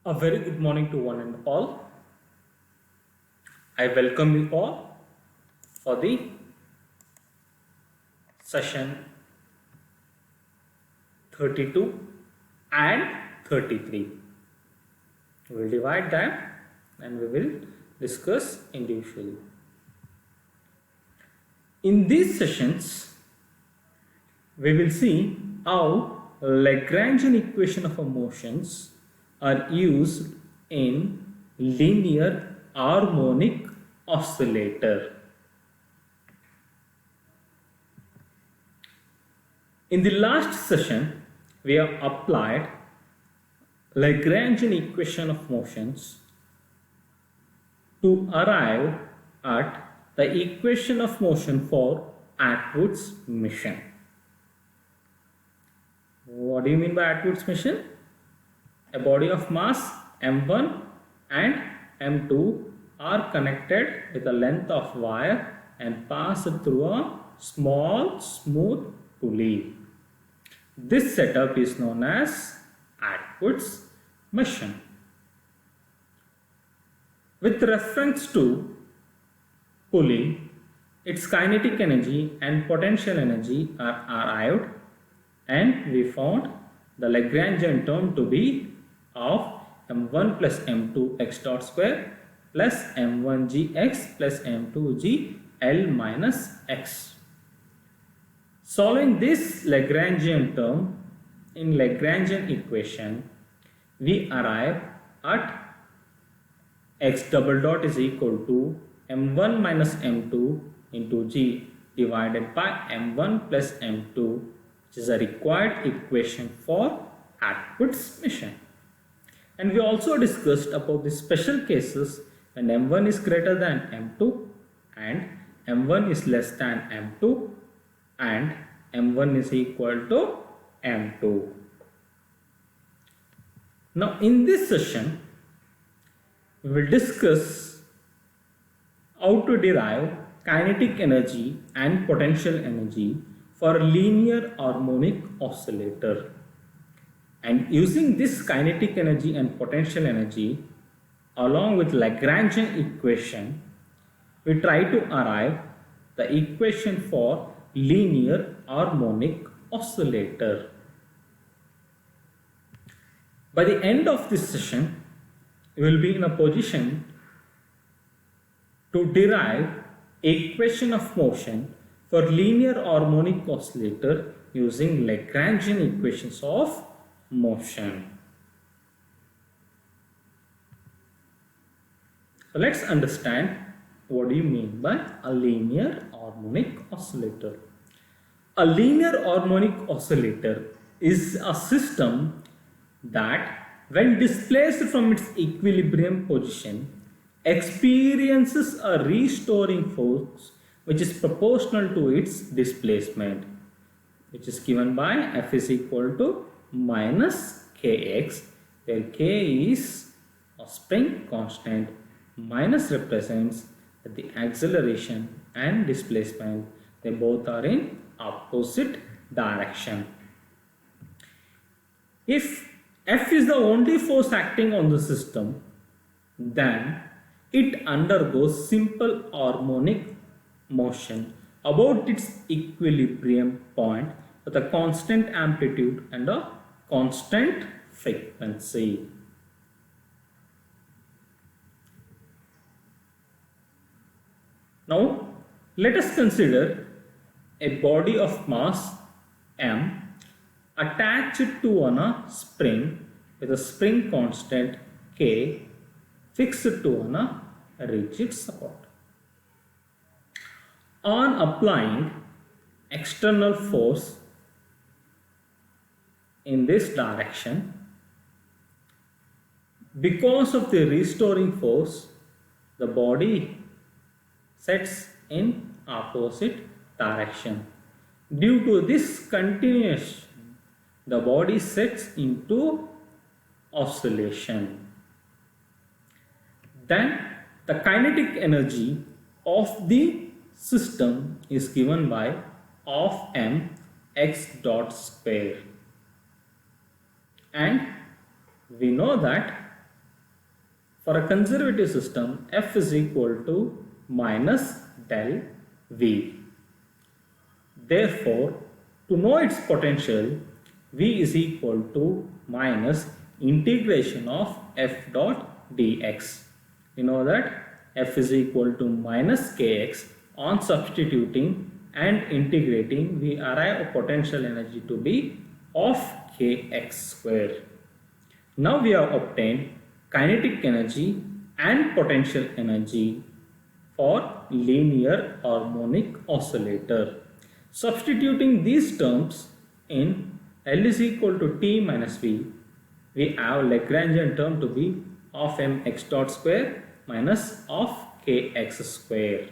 A very good morning to one and all. I welcome you all for the session 32 and 33. We will divide them and we will discuss individually. In these sessions, we will see how Lagrangian equation of motions are used in linear harmonic oscillator. In the last session, we have applied Lagrangian equation of motions to arrive at the equation of motion for Atwood's mission. What do you mean by Atwood's mission? A body of mass m1 and m2 are connected with a length of wire and pass through a small smooth pulley. This setup is known as Atwood's mission. With reference to pulley, its kinetic energy and potential energy are arrived, and we found the Lagrangian term to be of m1 plus m2 x dot square plus m1g x plus m2g l minus x. Solving this Lagrangian term in Lagrangian equation, we arrive at x double dot is equal to m1 minus m2 into g divided by m1 plus m2, which is a required equation for Atwood's mission. And we also discussed about the special cases when m1 is greater than m2 and m1 is less than m2 and m1 is equal to m2. Now in this session, we will discuss how to derive kinetic energy and potential energy for a linear harmonic oscillator. And using this kinetic energy and potential energy along with Lagrangian equation, we try to arrive the equation for linear harmonic oscillator. By the end of this session, we will be in a position to derive equation of motion for linear harmonic oscillator using Lagrangian equations of motion. So let's understand what do you mean by a linear harmonic oscillator. A linear harmonic oscillator is a system that when displaced from its equilibrium position experiences a restoring force which is proportional to its displacement, which is given by F is equal to minus kx, where k is a spring constant, minus represents that the acceleration and displacement, they both are in opposite direction. If F is the only force acting on the system, then it undergoes simple harmonic motion about its equilibrium point with a constant amplitude and a constant frequency. Now let us consider a body of mass m attached to a spring with a spring constant k fixed to a rigid support. On applying external force in this direction, because of the restoring force, the body sets in opposite direction. Due to this continuation, the body sets into oscillation. Then the kinetic energy of the system is given by half m x dot square, and we know that For a conservative system, F is equal to minus del V. Therefore, to know its potential, V is equal to minus integration of F dot dx. You know that F is equal to minus kx. On substituting and integrating, we arrive a potential energy to be of kx square. Now we have obtained kinetic energy and potential energy for linear harmonic oscillator. Substituting these terms in L is equal to T minus V, we have Lagrangian term to be of mx dot square minus of kx square.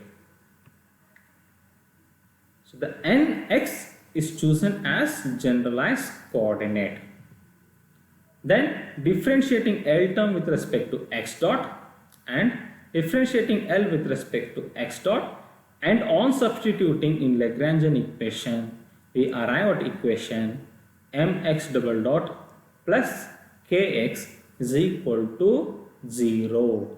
So the nx is chosen as generalized coordinate. Then differentiating L term with respect to x dot and differentiating L with respect to x dot, and on substituting in Lagrangian equation, we arrive at equation mx double dot plus kx is equal to 0.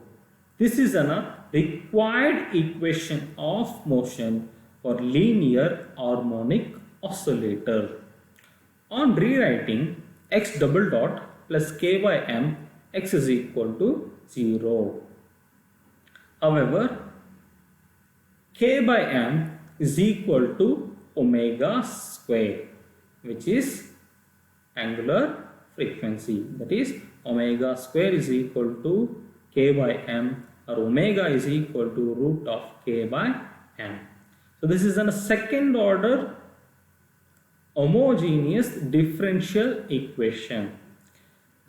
This is a required equation of motion for linear harmonic oscillator. On rewriting, x double dot plus k by m, x is equal to 0. However, k by m is equal to omega square, which is angular frequency. That is, omega square is equal to k by m, or omega is equal to root of k by m. So this is a second order homogeneous differential equation.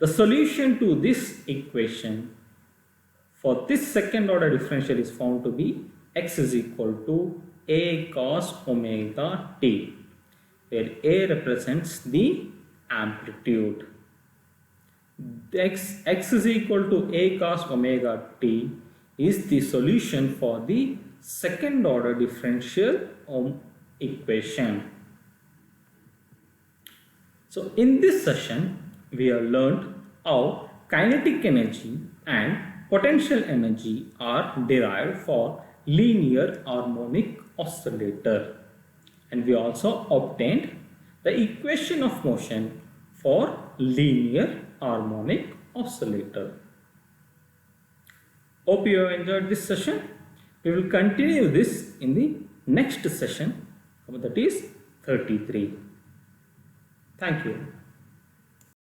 The solution to this equation for this second order differential is found to be x is equal to a cos omega t, where a represents the amplitude. X is equal to a cos omega t is the solution for the second order differential equation. So in this session, we have learned how kinetic energy and potential energy are derived for linear harmonic oscillator, and we also obtained the equation of motion for linear harmonic oscillator. Hope you have enjoyed this session. We will continue this in the next session, that is 33. Thank you.